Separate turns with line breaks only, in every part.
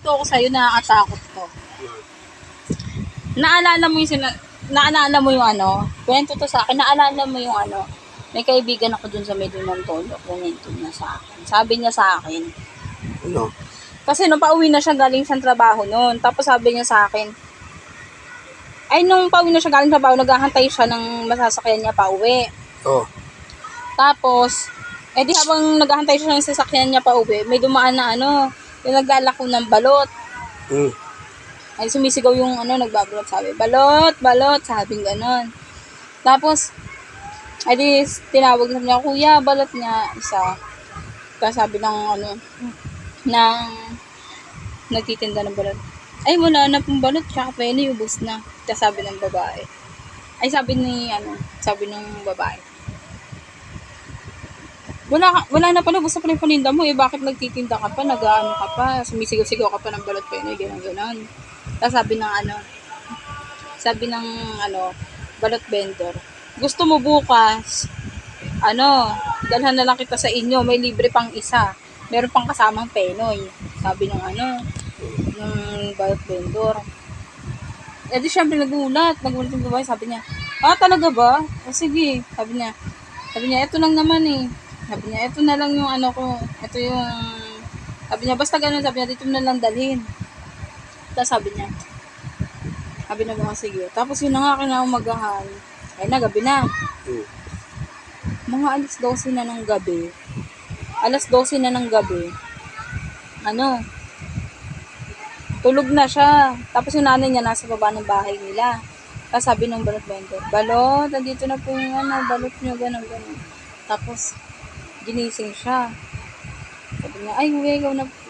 kwento ko sa'yo, nakakatakot to. Naalala mo yung ano, kwento to sa akin, naalala mo yung ano, may kaibigan ako dun sa Medyo ng Tolo, kwento niya sa akin. Sabi niya sa akin,
Ano?
kasi nung pauwi na siya galing sa trabaho noon, tapos sabi niya sa akin, nung pauwi na siya galing sa trabaho, naghahantay siya ng masasakyan niya pauwi.
Oh.
Tapos, di habang naghahantay siya ng sasakyan niya pauwi, may dumaan na ano, yung naglalako ng balot. Ay sumisigaw yung ano, nagbabalot, sabi, balot, balot, sabing ganon. Tapos, di tinawag na niya, kuya, balot niya, isa. Tapos sabi ng ano, ng nagtitinda ng balot, ay wala na pong balot, tsaka penny, ubos na. Tapos sabi ng babae, sabi ng babae, wala na pala, ubos na pala yung paninda mo, bakit nagtitinda ka pa, nag-ano ka pa, sumisigaw-sigaw ka pa ng balot penny, gano'n. Tapos sabi ng balot vendor, gusto mo bukas, dalhan na lang kita sa inyo, may libre pang isa, meron pang kasamang penoy, sabi ng ng balot vendor. Di syempre nagulat yung babae, sabi niya, talaga ba? Sige, sabi niya, eto lang naman sabi niya, eto na lang yung ito yung, sabi niya, basta ganun, sabi niya, dito na lang dalhin. Tapos sabi na mga sige. Tapos yun na nga, kinaumagahan. Gabi na. Mga alas 12 na ng gabi. Tulog na siya. Tapos yung nanay niya nasa baba ng bahay nila. Tapos sabi ng balot vendor, balot, nandito na po yung balot nyo, gano'n. Tapos, ginising siya. Sabi niya,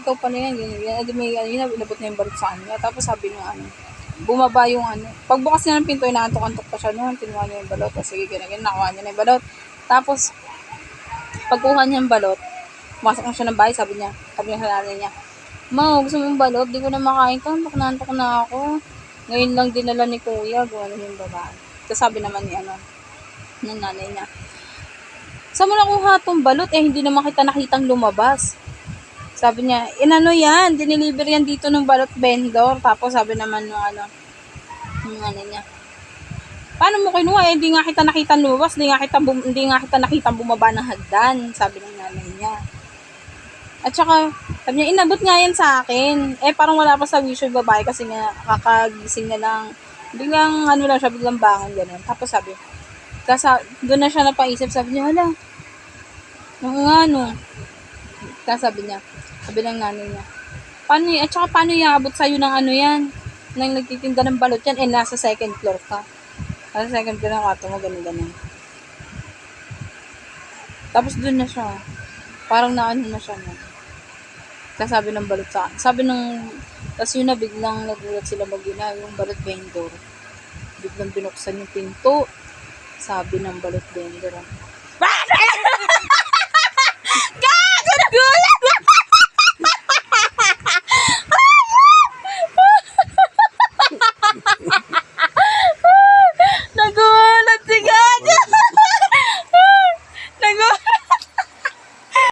ikaw pala yan, ganyan. May inabot na yung balot sa kanya. Tapos sabi niya, bumaba yung pagbukas niya ng pinto, inaantok-antok pa siya noon, kinuha niya yung balot. Tapos sige, ganyan, nakuha niya na yung balot. Tapos, pagkuha niya yung balot, pumasok na siya ng bahay, sabi niya sa nanay niya, ma, gusto mo yung balot? Di ko na makain to, antok na ako. Ngayon lang dinala ni kuya, gano'n yung babae. Tapos sabi naman ng nanay niya, saan mo nakuha tong balot? Hindi naman kita nakitang lumabas. Sabi niya, yan, diniliver yan dito ng balot vendor. Tapos sabi naman ng nanay niya, paano mo kinuha? Hindi nga kita nakitang lumabas, hindi nga kita nakitang bumaba ng hagdan, sabi ng nanay niya. At saka, sabi niya, inabot nga yan sa akin. Parang wala pa sa wisyo yung babae kasi nga kakagising na lang. Biglang biglang bangon, gano'n. Tapos sabi, doon na siya napaisip, sabi niya, hala, Tapos sabi ng nanay niya, paano iaabot sa'yo ng yan? Nang nagtitinda ng balot yan, nasa second floor ka. Nasa second floor ng kato mo, gano'n. Tapos doon na siya. Parang na siya. Tapos sabi ng balot tapos yun na, biglang nagulat sila yung balot vendor. Biglang binuksan yung pinto. Sabi ng balot vendor,